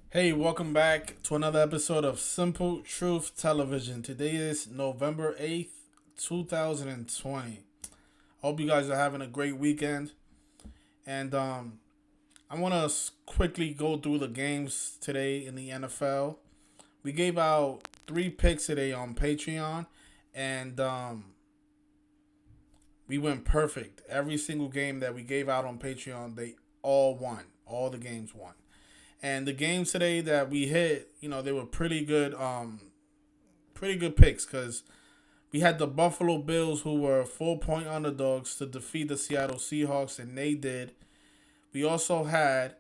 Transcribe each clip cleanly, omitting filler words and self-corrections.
Hey, welcome back to another episode of Simple Truth Television. Today is November 8th, 2020. Hope you guys are having a great weekend. And I want to quickly go through the games today in the NFL. We gave out 3 picks today on Patreon, and we went perfect. Every single game that we gave out on Patreon, they all won. All the games won. And the games today that we hit, they were pretty good picks because we had the Buffalo Bills who were 4-point underdogs to defeat the Seattle Seahawks, and they did. We also had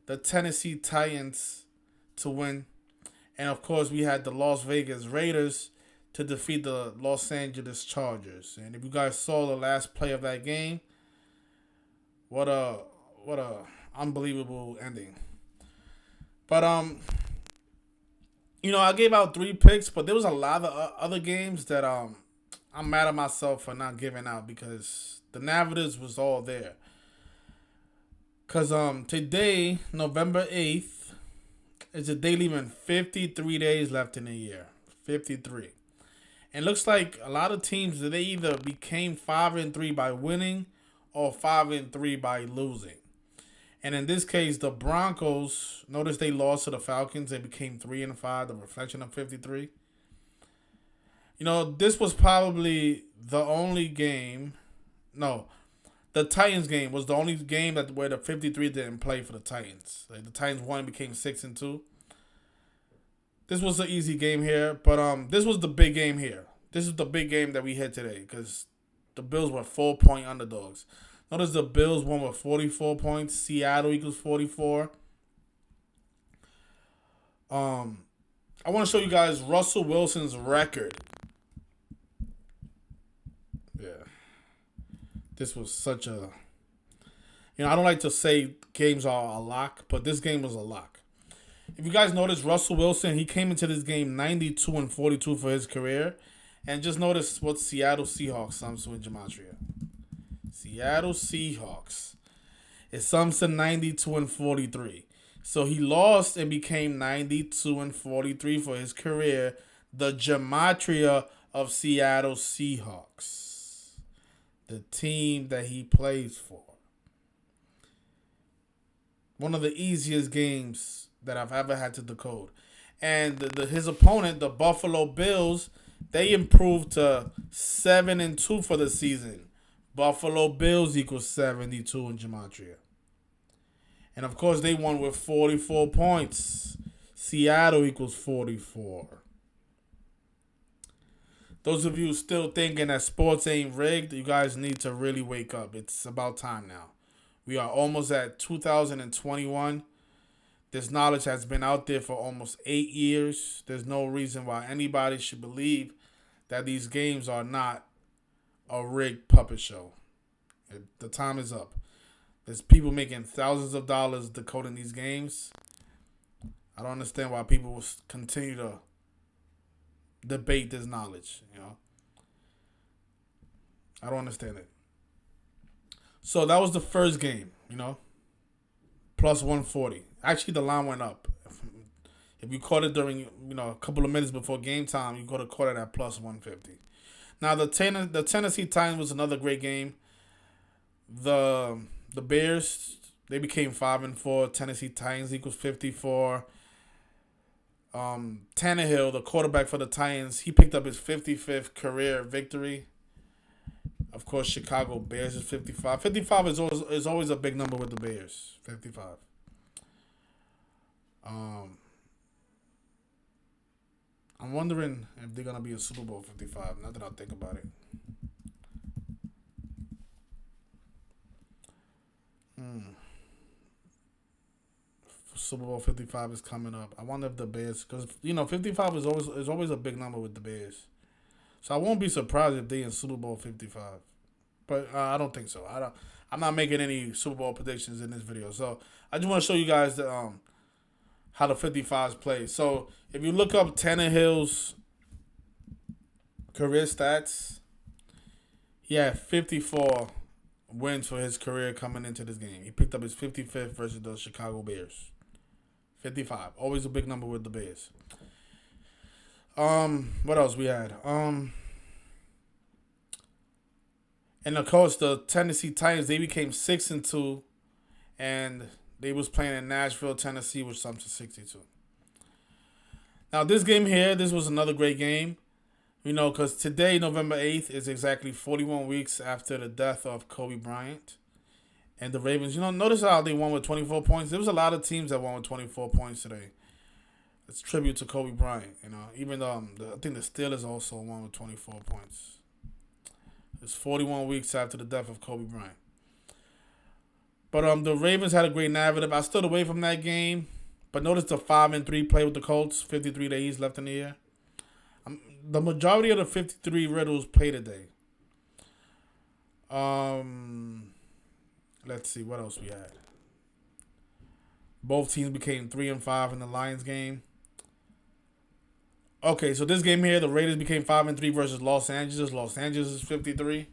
the Tennessee Titans to win, and of course we had the Las Vegas Raiders to defeat the Los Angeles Chargers. And if you guys saw the last play of that game, what a unbelievable ending. But I gave out 3 picks, but there was a lot of other games that I'm mad at myself for not giving out because the narratives was all there. Cause today, November 8th, is a day leaving 53 days left in the year. 53. And looks like a lot of teams they either became 5-3 by winning or 5-3 by losing. And in this case, the Broncos, notice they lost to the Falcons. They became 3-5, the reflection of 53. This was probably the only game. No, the Titans game was the only game where the 53 didn't play for the Titans. Like the Titans won and became 6-2. This was an easy game here, but this was the big game here. This is the big game that we hit today because the Bills were 4-point underdogs. Notice the Bills won with 44 points. Seattle equals 44. I want to show you guys Russell Wilson's record. Yeah. This was such a... I don't like to say games are a lock, but this game was a lock. If you guys notice, Russell Wilson, he came into this game 92-42 for his career. And just notice what Seattle Seahawks sums to in Gematria. Seattle Seahawks. It sums to 92-43. So he lost and became 92-43 for his career. The Gematria of Seattle Seahawks. The team that he plays for. One of the easiest games that I've ever had to decode. And his opponent, the Buffalo Bills, they improved to 7-2 for the season. Buffalo Bills equals 72 in Gematria. And of course, they won with 44 points. Seattle equals 44. Those of you still thinking that sports ain't rigged, you guys need to really wake up. It's about time now. We are almost at 2021. This knowledge has been out there for almost 8 years. There's no reason why anybody should believe that these games are not a rigged puppet show. The time is up. There's people making thousands of dollars decoding these games. I don't understand why people will continue to debate this knowledge. I don't understand it. So that was the first game. Plus 140. Actually, the line went up. If you caught it during a couple of minutes before game time, you could have caught it at plus 150. Now the Tennessee Titans was another great game. The Bears, they became 5-4. Tennessee Titans equals 54. Tannehill, the quarterback for the Titans, he picked up his 55th career victory. Of course, Chicago Bears is 55. 55 is always a big number with the Bears. 55. I'm wondering if they're gonna be a Super Bowl 55. Now that I think about it. Super Bowl 55 is coming up. I wonder if the Bears, because 55 is always a big number with the Bears. So I won't be surprised if they in Super Bowl 55. But I don't think so. I'm not making any Super Bowl predictions in this video. So I just want to show you guys how the 55s play. So if you look up Tannehill's career stats, he had 54 wins for his career coming into this game. He picked up his 55th versus the Chicago Bears. 55. Always a big number with the Bears. What else we had? And of course the Tennessee Titans, they became 6-2, and they was playing in Nashville, Tennessee, which sums to 62. Now this game here, this was another great game. Because today, November 8th, is exactly 41 weeks after the death of Kobe Bryant. And the Ravens, notice how they won with 24 points. There was a lot of teams that won with 24 points today. It's tribute to Kobe Bryant, Even though I think the Steelers also won with 24 points. It's 41 weeks after the death of Kobe Bryant. But the Ravens had a great narrative. I stood away from that game. But notice the 5-3 play with the Colts. 53 days left in the year. The majority of the 53 riddles play today. Let's see what else we had. Both teams became 3-5 in the Lions game. Okay, so this game here, the Raiders became 5-3 versus Los Angeles. Los Angeles is 53.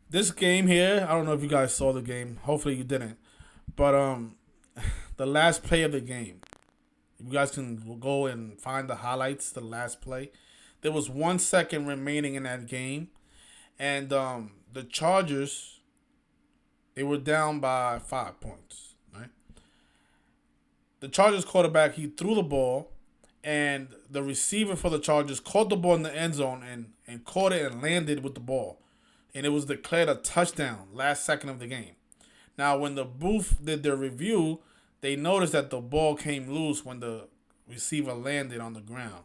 This game here, I don't know if you guys saw the game. Hopefully you didn't. But the last play of the game. You guys can go and find the highlights, the last play. There was 1 second remaining in that game. And the Chargers, they were down by 5 points. Right? The Chargers quarterback, he threw the ball. And the receiver for the Chargers caught the ball in the end zone and caught it and landed with the ball. And it was declared a touchdown last second of the game. Now, when the booth did their review, they noticed that the ball came loose when the receiver landed on the ground,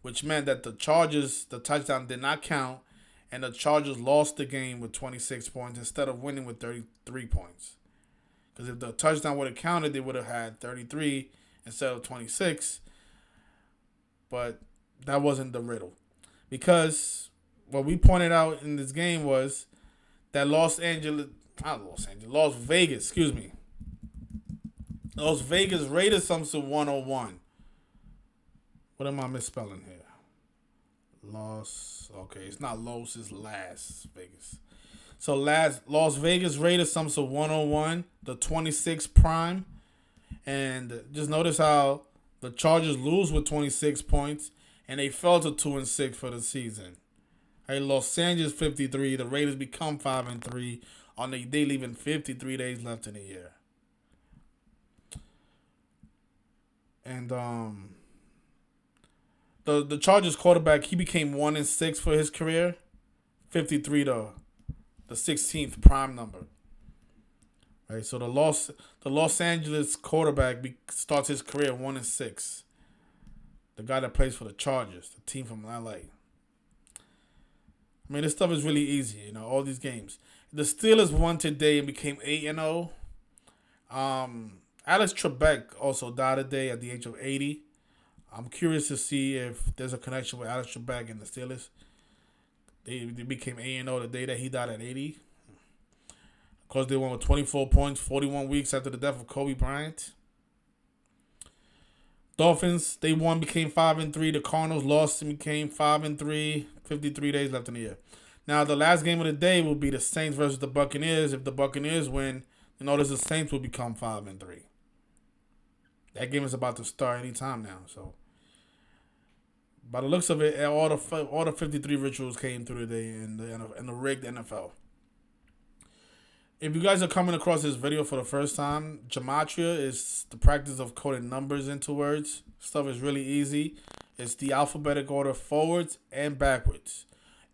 which meant that the touchdown did not count, and the Chargers lost the game with 26 points instead of winning with 33 points. Because if the touchdown would have counted, they would have had 33 instead of 26. But that wasn't the riddle. Because what we pointed out in this game was that Las Vegas Raiders sums to 101. What am I misspelling here? It's not Los, it's Las Vegas. So Las Vegas Raiders sums to 101, the 26 prime. And just notice how the Chargers lose with 26 points, and they fell to 2-6 for the season. Hey, Los Angeles 53, the Raiders become 5-3 on the day, leaving 53 days left in the year. And the Chargers quarterback, he became 1-6 for his career. 53 the 16th prime number. Right, so the Los Angeles quarterback starts his career 1-6. The guy that plays for the Chargers, the team from LA. I mean, this stuff is really easy, all these games. The Steelers won today and became 8-0. Alex Trebek also died today at the age of 80. I'm curious to see if there's a connection with Alex Trebek and the Steelers. They became 8-0 the day that he died at 80. Of course, they won with 24 points, 41 weeks after the death of Kobe Bryant. Dolphins, they won, became 5-3. The Cardinals lost and became 5-3. 53 days left in the year. Now, the last game of the day will be the Saints versus the Buccaneers. If the Buccaneers win, the Saints will become 5-3. That game is about to start any time now. So, by the looks of it, all the 53 rituals came through today in the rigged NFL. If you guys are coming across this video for the first time, Gematria is the practice of coding numbers into words. Stuff is really easy. It's the alphabetic order forwards and backwards.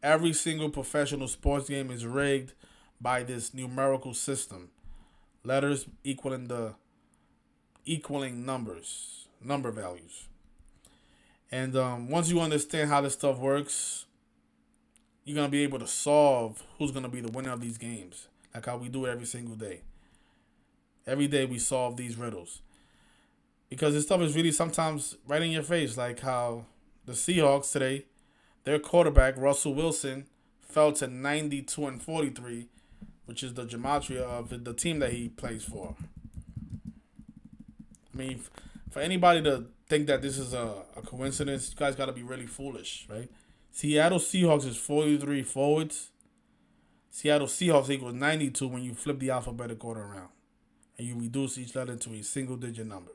Every single professional sports game is rigged by this numerical system. Letters equaling numbers, number values. And once you understand how this stuff works, you're going to be able to solve who's going to be the winner of these games. Like how we do it every single day. Every day we solve these riddles. Because this stuff is really sometimes right in your face. Like how the Seahawks today, their quarterback, Russell Wilson, fell to 92-43, which is the gematria of the team that he plays for. I mean, for anybody to think that this is a coincidence, you guys got to be really foolish, right? Seattle Seahawks is 43 forwards. Seattle Seahawks equals 92 when you flip the alphabetic order around. and you reduce each letter to a single digit number.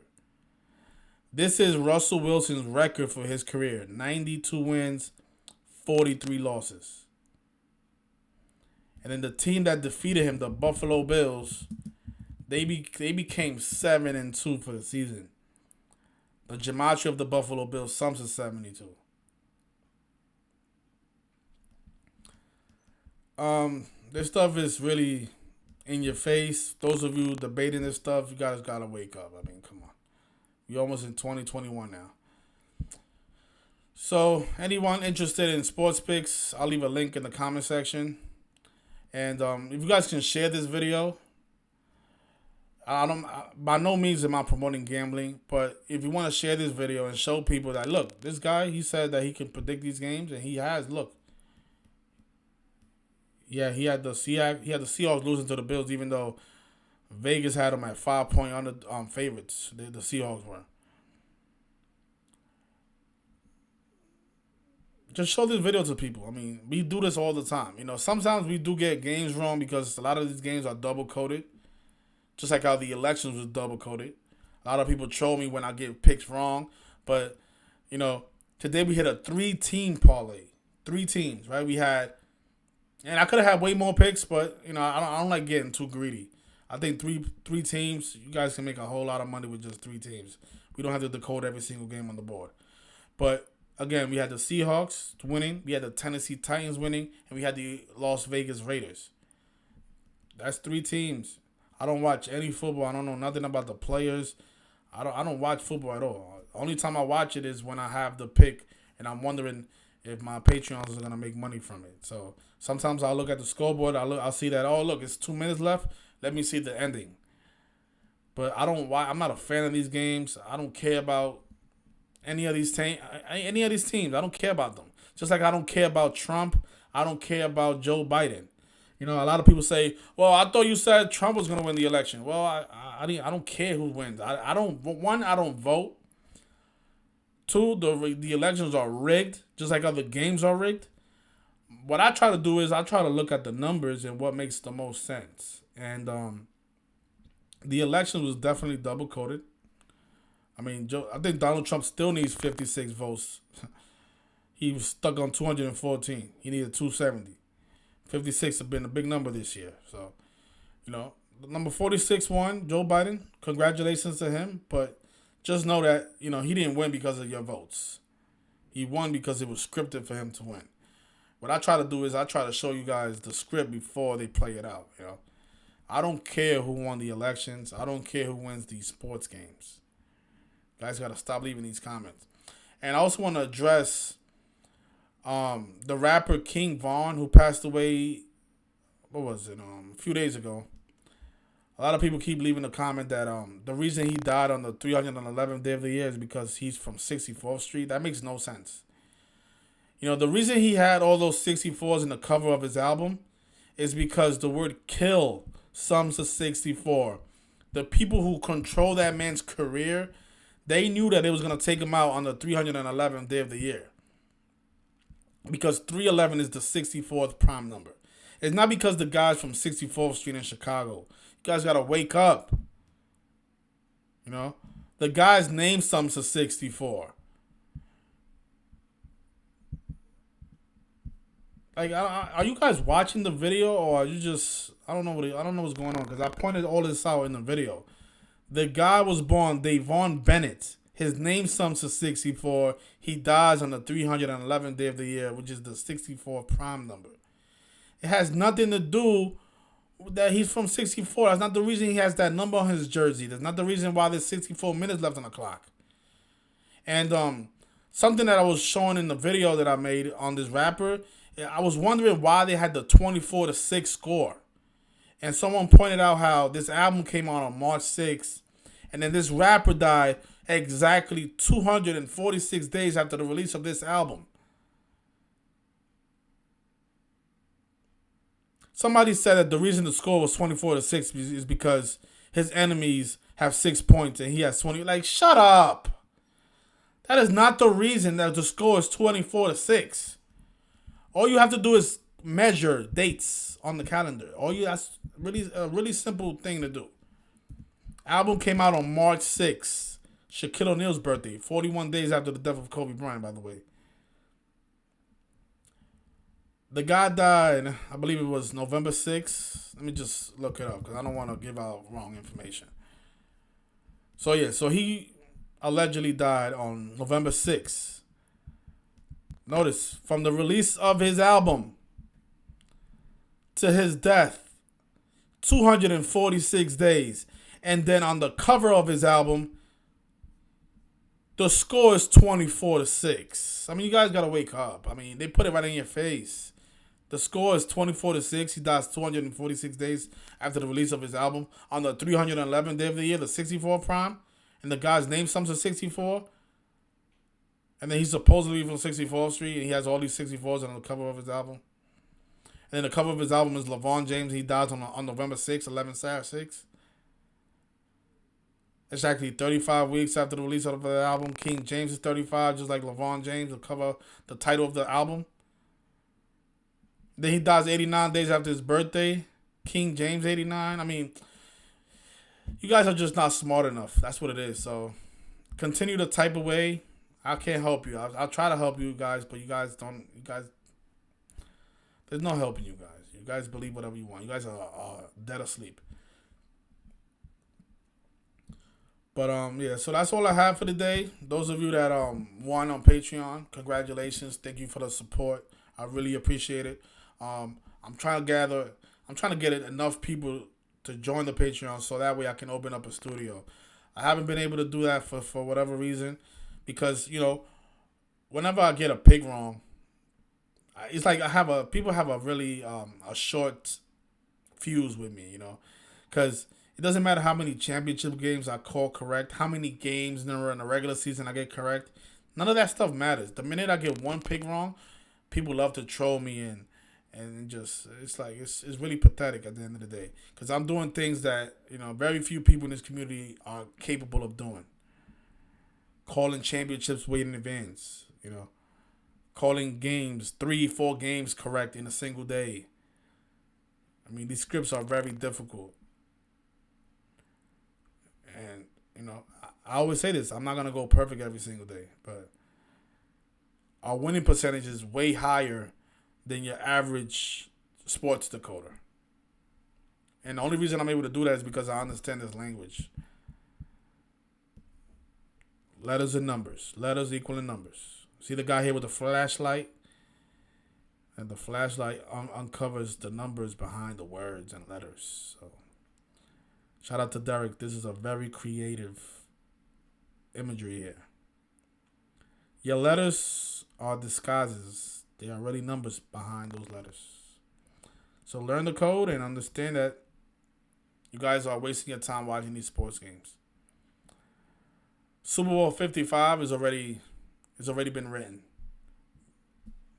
This is Russell Wilson's record for his career: 92 wins, 43 losses. And then the team that defeated him, the Buffalo Bills, they became 7-2 for the season. The Gematria of the Buffalo Bills sums to 72. This stuff is really in your face. Those of you debating this stuff, you guys gotta wake up. I mean, come on. We're almost in 2021 now. So, anyone interested in sports picks, I'll leave a link in the comment section. And if you guys can share this video, by no means am I promoting gambling, but if you want to share this video and show people that, look, this guy, he said that he can predict these games, and he has. Look, yeah, he had the Seahawks losing to the Bills, even though Vegas had them at 5-point under favorites. The Seahawks were. Just show this video to people. I mean, we do this all the time. You know, sometimes we do get games wrong because a lot of these games are double coded. Just like how the elections was double coded. A lot of people troll me when I get picks wrong. But, you know, today we hit a 3-team parlay. 3 teams, right? We had, and I could have had way more picks, but, you know, I don't like getting too greedy. I think three teams, you guys can make a whole lot of money with just 3 teams. We don't have to decode every single game on the board. But, again, we had the Seahawks winning. We had the Tennessee Titans winning. And we had the Las Vegas Raiders. That's 3 teams. I don't watch any football. I don't know nothing about the players. I don't watch football at all. The only time I watch it is when I have the pick and I'm wondering if my Patreons are gonna make money from it. So sometimes I'll look at the scoreboard. I'll see that, oh look, it's 2 minutes left. Let me see the ending. But I'm not a fan of these games. I don't care about any of these teams. I don't care about them. Just like I don't care about Trump. I don't care about Joe Biden. You know, a lot of people say, well, I thought you said Trump was going to win the election. Well, I don't care who wins. I don't vote. 2, the elections are rigged, just like other games are rigged. What I try to do is I try to look at the numbers and what makes the most sense. And the election was definitely double coded. I mean, I think Donald Trump still needs 56 votes. He was stuck on 214. He needed 270. 56 have been a big number this year. So, you know, number 46 won, Joe Biden. Congratulations to him. But just know that, you know, he didn't win because of your votes. He won because it was scripted for him to win. What I try to do is I try to show you guys the script before they play it out, you know. I don't care who won the elections. I don't care who wins these sports games. Guys got to stop leaving these comments. And I also want to address the rapper King Von, who passed away, a few days ago. A lot of people keep leaving a comment that the reason he died on the 311th day of the year is because he's from 64th Street. That makes no sense. You know, the reason he had all those 64s in the cover of his album is because the word kill sums to 64. The people who control that man's career, they knew that it was going to take him out on the 311th day of the year. Because 311 is the 64th prime number. It's not because the guy's from 64th Street in Chicago. You guys got to wake up. You know? The guy's name sums to 64. Like, are you guys watching the video, or are you just, I don't know what's going on, because I pointed all this out in the video. The guy was born Davon Bennett. His name sums to 64. He dies on the 311th day of the year, which is the 64th prime number. It has nothing to do with that he's from 64. That's not the reason he has that number on his jersey. That's not the reason why there's 64 minutes left on the clock. And something that I was showing in the video that I made on this rapper, I was wondering why they had the 24-6 score. And someone pointed out how this album came out on March 6th, and then this rapper died exactly 246 days after the release of this album. Somebody said that the reason the score was 24-6 is because his enemies have 6 points and he has 20. Like, shut up. That is not the reason that the score is 24-6. All you have to do is measure dates on the calendar. That's really a really simple thing to do. Album came out on March 6th. Shaquille O'Neal's birthday. 41 days after the death of Kobe Bryant, by the way. The guy died, I believe it was November 6th. Let me just look it up because I don't want to give out wrong information. So, yeah, so he allegedly died on November 6th. Notice, from the release of his album to his death, 246 days. And then on the cover of his album, the score is 24-6. I mean, you guys got to wake up. I mean, they put it right in your face. The score is 24-6. He dies 246 days after the release of his album on the 311th day of the year, the 64 prime. And the guy's name sums to 64. And then he's supposedly from 64th Street, and he has all these 64s on the cover of his album. And then the cover of his album is LeVon James. He dies on November 6th, 11/6. It's actually 35 weeks after the release of the album. King James is 35, just like LeVon James. The title of the album. Then he dies 89 days after his birthday. King James 89. I mean, you guys are just not smart enough. That's what it is. So continue to type away. I can't help you. I'll try to help you guys, but you guys don't. You guys, there's no helping you guys. You guys believe whatever you want. You guys are dead asleep. But yeah, so that's all I have for today. Those of you that won on Patreon, congratulations. Thank you for the support. I really appreciate it. I'm trying to get enough people to join the Patreon so that way I can open up a studio. I haven't been able to do that for whatever reason, because whenever I get a pick wrong, it's like people have a really a short fuse with me, because it doesn't matter how many championship games I call correct, how many games in the regular season I get correct. None of that stuff matters. The minute I get one pick wrong, people love to troll me and just it's really pathetic at the end of the day, because I'm doing things that very few people in this community are capable of doing. Calling championships way in advance, calling games 3-4 games correct in a single day. I mean, these scripts are very difficult. And, I always say this, I'm not going to go perfect every single day, but our winning percentage is way higher than your average sports decoder. And the only reason I'm able to do that is because I understand this language. Letters and numbers. Letters equaling numbers. See the guy here with the flashlight? And the flashlight uncovers the numbers behind the words and letters. So, shout out to Derek. This is a very creative imagery here. Your letters are disguises. They are really numbers behind those letters. So learn the code and understand that you guys are wasting your time watching these sports games. Super Bowl 55 is already been written.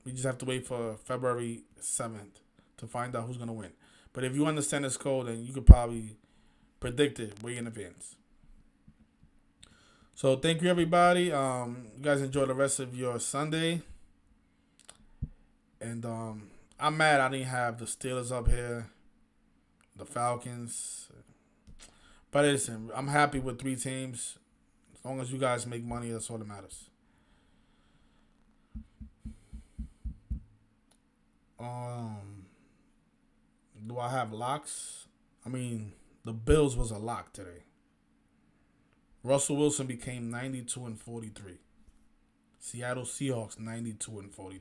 We just have to wait for February 7th to find out who's going to win. But if you understand this code, then you could probably predict it way in advance. So thank you, everybody. You guys enjoy the rest of your Sunday. And I'm mad I didn't have the Steelers up here, the Falcons. But listen, I'm happy with 3 teams. As long as you guys make money, that's all that matters. Do I have locks? I mean, the Bills was a lock today. Russell Wilson became 92-43. Seattle Seahawks 92-43.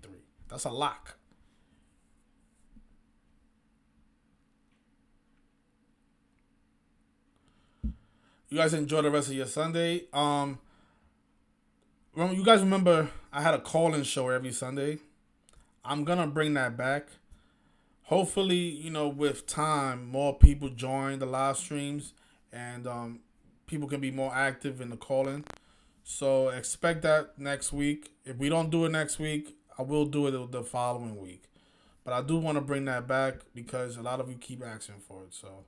That's a lock. You guys enjoy the rest of your Sunday. You guys remember I had a call-in show every Sunday. I'm gonna bring that back. Hopefully, with time, more people join the live streams and people can be more active in the call-in. So expect that next week. If we don't do it next week, I will do it the following week. But I do want to bring that back because a lot of you keep asking for it. So,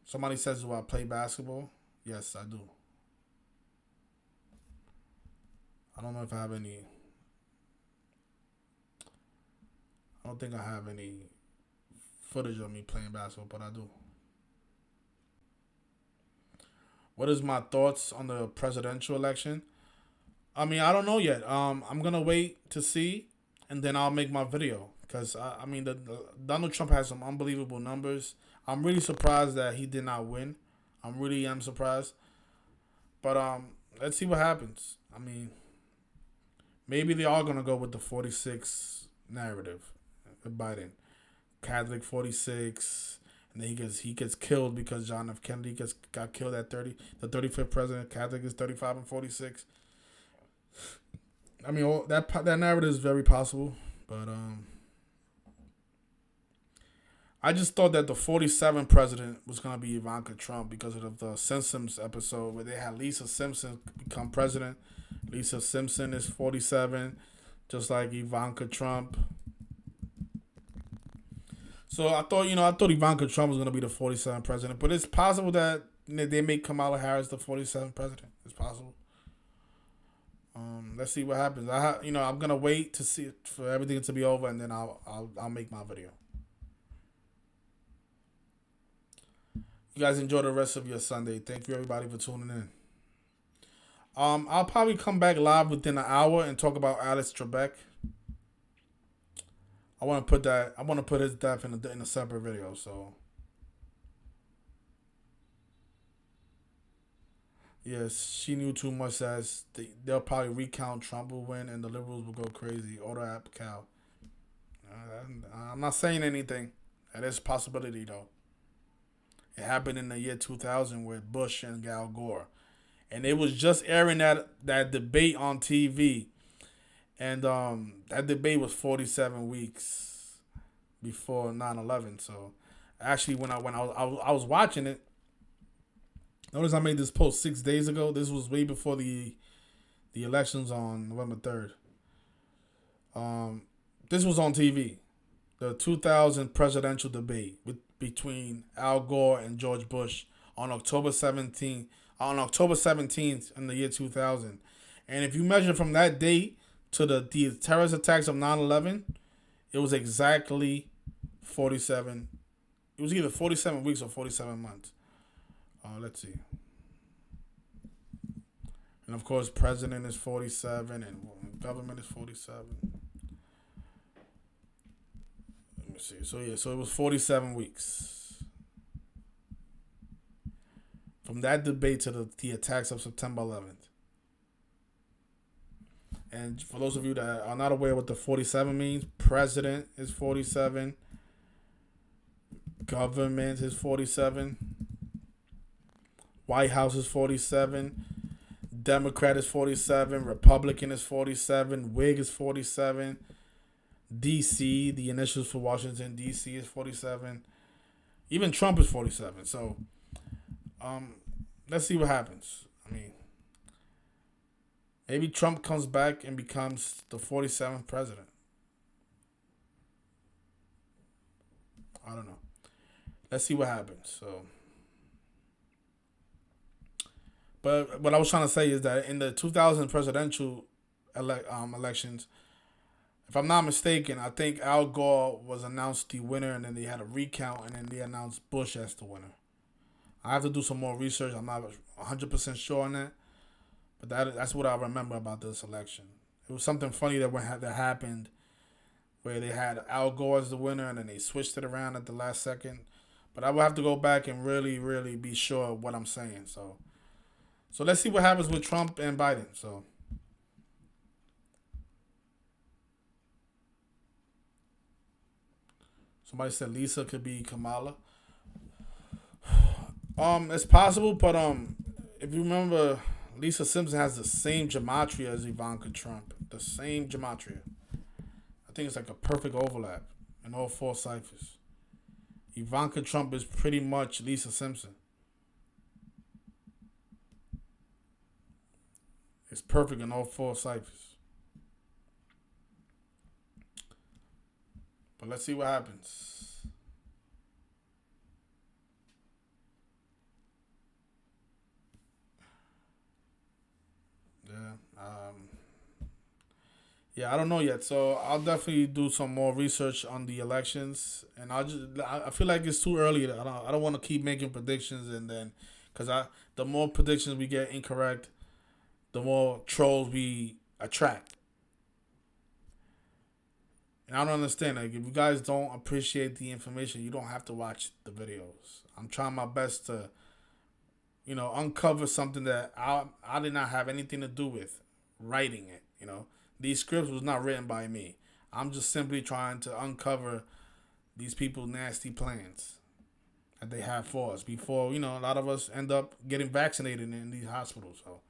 somebody says, do I play basketball? Yes, I do. I don't know if I have any. I don't think I have any footage of me playing basketball, but I do. What is my thoughts on the presidential election? I mean, I don't know yet. I'm gonna wait to see, and then I'll make my video. Cause I mean, the Donald Trump has some unbelievable numbers. I'm really surprised that he did not win. I'm really am surprised. But let's see what happens. I mean, maybe they are gonna go with the 46 narrative with Biden. Catholic 46, and then he gets killed because John F. Kennedy got killed at 30. The 35th president, Catholic, is 35 and 46. I mean, that narrative is very possible, but I just thought that the 47th president was gonna be Ivanka Trump because of the Simpsons episode where they had Lisa Simpson become president. Lisa Simpson is 47, just like Ivanka Trump. So I thought Ivanka Trump was gonna be the 47th president, but it's possible that they make Kamala Harris the 47th president. It's possible. Let's see what happens. I'm gonna wait to see for everything to be over, and then I'll make my video. You guys enjoy the rest of your Sunday. Thank you everybody for tuning in. I'll probably come back live within an hour and talk about Alex Trebek. I want to put his death in a separate video. So yes, she knew too much. As they'll probably recount, Trump will win, and the liberals will go crazy. Order app cow. I'm not saying anything. That is a possibility though. It happened in the year 2000 with Bush and Al Gore, and it was just airing that debate on TV, and that debate was 47 weeks before 9/11. So actually, when I was watching it, notice I made this post 6 days ago. This was way before the elections on November 3rd. This was on TV, the 2000 presidential debate between Al Gore and George Bush on October 17th. On October 17th in the year 2000, and if you measure from that date to the terrorist attacks of 9/11, it was exactly 47. It was either 47 weeks or 47 months. Let's see. And of course, president is 47 and government is 47. Let me see. So it was 47 weeks. From that debate to the attacks of September 11th. And for those of you that are not aware what the 47 means, president is 47. Government is 47. White House is 47. Democrat is 47. Republican is 47. Whig is 47. DC, the initials for Washington, DC is 47. Even Trump is 47. So, let's see what happens. I mean, maybe Trump comes back and becomes the 47th president. I don't know. Let's see what happens. So, but what I was trying to say is that in the 2000 presidential elections, if I'm not mistaken, I think Al Gore was announced the winner, and then they had a recount, and then they announced Bush as the winner. I have to do some more research. I'm not 100% sure on that, but that's what I remember about this election. It was something funny that happened, where they had Al Gore as the winner, and then they switched it around at the last second. But I will have to go back and really, really be sure of what I'm saying. So let's see what happens with Trump and Biden. So. Somebody said Lisa could be Kamala. It's possible, but if you remember, Lisa Simpson has the same gematria as Ivanka Trump. The same gematria. I think it's like a perfect overlap in all four ciphers. Ivanka Trump is pretty much Lisa Simpson. It's perfect in all four ciphers. But let's see what happens. Yeah, I don't know yet. So I'll definitely do some more research on the elections, and I feel like it's too early. I don't want to keep making predictions and then Because the more predictions we get incorrect, the more trolls we attract. And I don't understand. Like, if you guys don't appreciate the information, you don't have to watch the videos. I'm trying my best to, uncover something that I did not have anything to do with writing it. These scripts was not written by me. I'm just simply trying to uncover these people's nasty plans that they have for us before, a lot of us end up getting vaccinated in these hospitals. So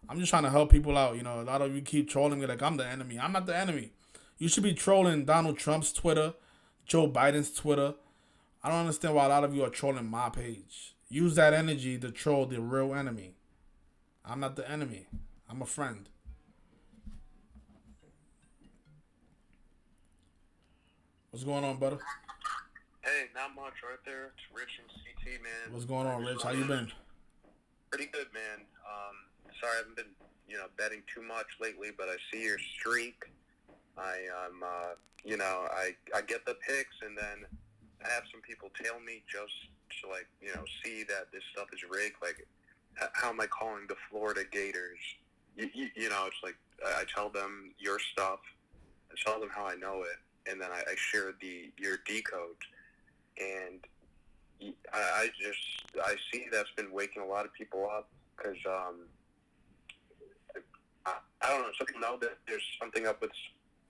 I'm just trying to help people out. A lot of you keep trolling me like I'm the enemy. I'm not the enemy. You should be trolling Donald Trump's Twitter, Joe Biden's Twitter. I don't understand why a lot of you are trolling my page. Use that energy to troll the real enemy. I'm not the enemy. I'm a friend. What's going on, brother? Hey, not much right there. It's Rich and CT, man. What's going on, Rich? How you been? Pretty good, man. Sorry I haven't been, betting too much lately, but I see your streak. I get the picks, and then I have some people tell me just to, see that this stuff is rigged. Like, how am I calling the Florida Gators? It's like I tell them your stuff. I tell them how I know it, and then I share your decode. And I see that's been waking a lot of people up because I don't know. Some people know that there's something up with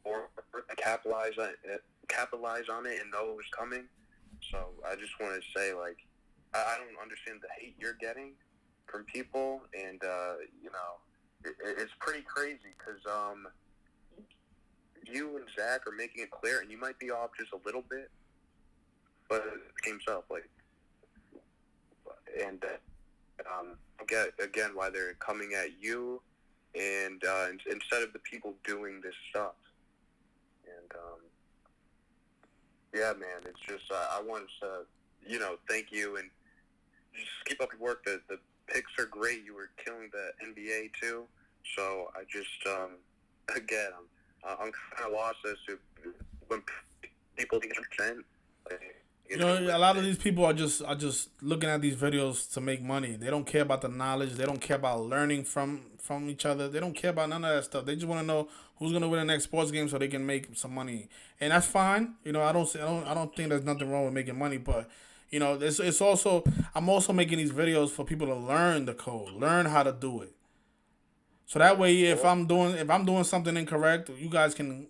sport, capitalize on it, and know it was coming. So I just want to say, I don't understand the hate you're getting from people, and it's pretty crazy because you and Zach are making it clear, and you might be off just a little bit, but it came up and get again why they're coming at you, and instead of the people doing this stuff, and yeah, man, it's just I wanted to thank you and just keep up your work. The picks are great. You were killing the NBA too, so I just again I'm kind of lost as to when people think percent. A lot of these people are just looking at these videos to make money. They don't care about the knowledge. They don't care about learning from each other. They don't care about none of that stuff. They just want to know who's gonna win the next sports game so they can make some money, and that's fine. I don't think there's nothing wrong with making money, but it's also I'm also making these videos for people to learn the code, learn how to do it. So that way, if I'm doing something incorrect, you guys can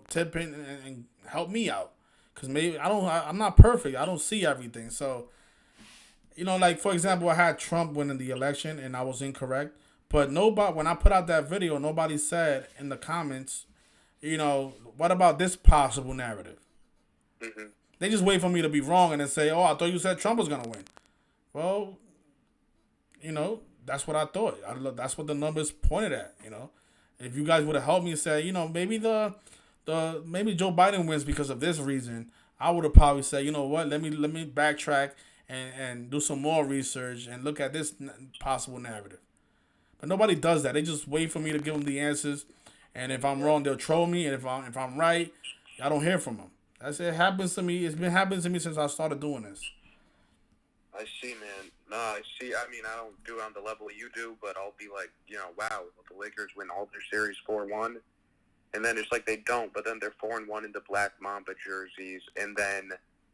tip in and help me out. Cause maybe I'm not perfect. I don't see everything. So, like for example, I had Trump winning the election and I was incorrect. But when I put out that video, nobody said in the comments, what about this possible narrative? Mm-hmm. They just wait for me to be wrong and then say, oh, I thought you said Trump was gonna win. Well, that's what I thought. That's what the numbers pointed at. If you guys would have helped me and said, maybe maybe Joe Biden wins because of this reason, I would have probably said, what, let me backtrack and do some more research and look at this possible narrative. But nobody does that. They just wait for me to give them the answers, and if I'm wrong, they'll troll me, and if I'm right, I don't hear from them. It happens to me. It's been happening to me since I started doing this. I see, man. No, I see. I mean, I don't do it on the level you do, but I'll be like, wow, the Lakers win all their series 4-1. And then it's like they don't, but then they're 4-1 in the Black Mamba jerseys, and then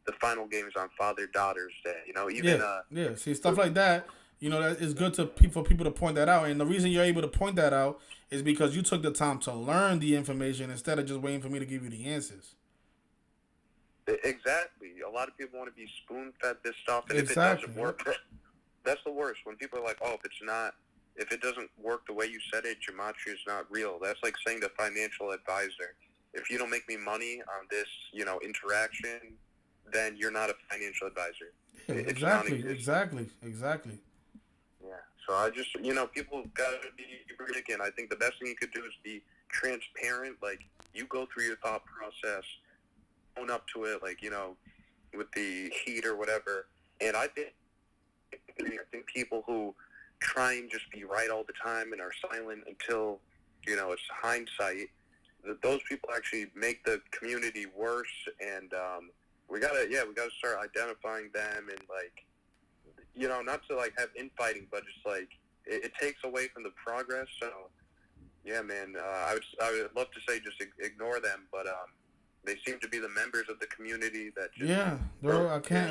the final game is on Father-Daughter's Day. See, stuff like that. That is good for people to point that out, and the reason you're able to point that out is because you took the time to learn the information instead of just waiting for me to give you the answers. Exactly. A lot of people want to be spoon-fed this stuff, and if it doesn't work, that's the worst. When people are like, "Oh, if it doesn't work the way you said it, Gematria is not real." That's like saying to a financial advisor, if you don't make me money on this, interaction, then you're not a financial advisor. Exactly. Yeah. So I just, people got to be critic, and I think the best thing you could do is be transparent. Like, you go through your thought process, own up to it, with the heat or whatever. And I think people who try and just be right all the time and are silent until, it's hindsight, those people actually make the community worse, and we gotta start identifying them and you know, not to like have infighting, but just like it takes away from the progress. So yeah, man, I would love to say just ignore them, but they seem to be the members of the community that just Yeah,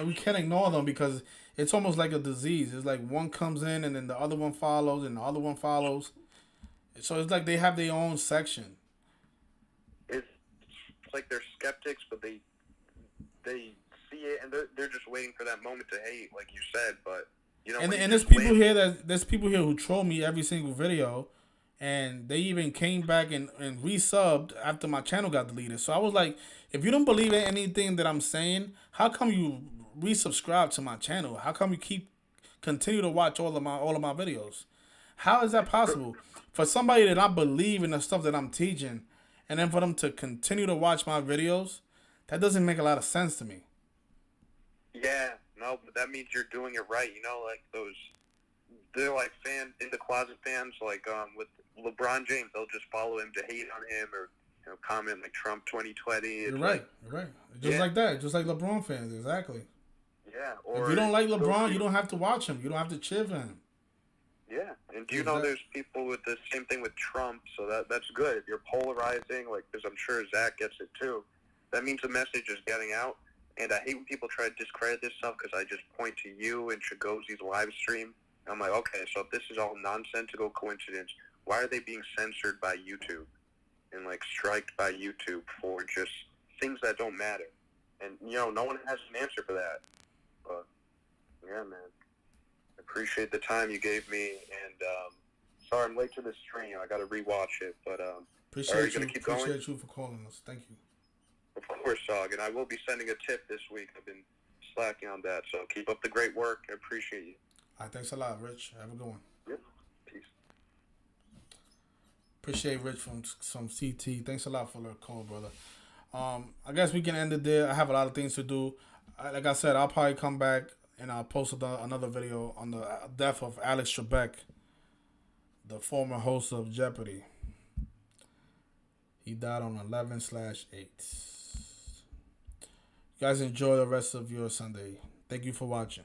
we can't ignore them because it's almost like a disease. It's like one comes in and then the other one follows and the other one follows. So it's like they have their own section. it's like they're skeptics, but they see it and they're just waiting for that moment to hate, like you said. But you know, And there's people here who troll me every single video, and they even came back and resubbed after my channel got deleted. So I was like, if you don't believe in anything that I'm saying, how come you resubscribe to my channel? How come you continue to watch all of my videos? How is that possible? For somebody that I believe in the stuff that I'm teaching, and then for them to continue to watch my videos, that doesn't make a lot of sense to me. yeah, no, but that means you're doing it right. You know, like they're like in the closet fans, like with LeBron James, they'll just follow him to hate on him or comment like Trump 2020. You're right. You're right. Just like that. Just like LeBron fans. Exactly. Yeah. Or if you don't like LeBron, you don't have to watch him. You don't have to cheer for him. Yeah, and do you know there's people with the same thing with Trump, so that's good. If you're polarizing, like, because I'm sure Zach gets it too, that means the message is getting out. And I hate when people try to discredit this stuff because I just point to you and Chagosi's live stream. I'm like, okay, so if this is all nonsensical coincidence, why are they being censored by YouTube and, like, striked by YouTube for just things that don't matter? And, you know, no one has an answer for that. But, yeah, man. Appreciate the time you gave me, and sorry I'm late to the stream. I got to rewatch it, but appreciate you for calling us. Thank you. Of course, Dog, and I will be sending a tip this week. I've been slacking on that, so keep up the great work. I appreciate you. All right, thanks a lot, Rich. Have a good one. Yep. Peace. Appreciate Rich from CT. Thanks a lot for the call, brother. I guess we can end it there. I have a lot of things to do. Like I said, I'll probably come back and I'll post another video on the death of Alex Trebek, the former host of Jeopardy. He died on 11/8. You guys enjoy the rest of your Sunday. Thank you for watching.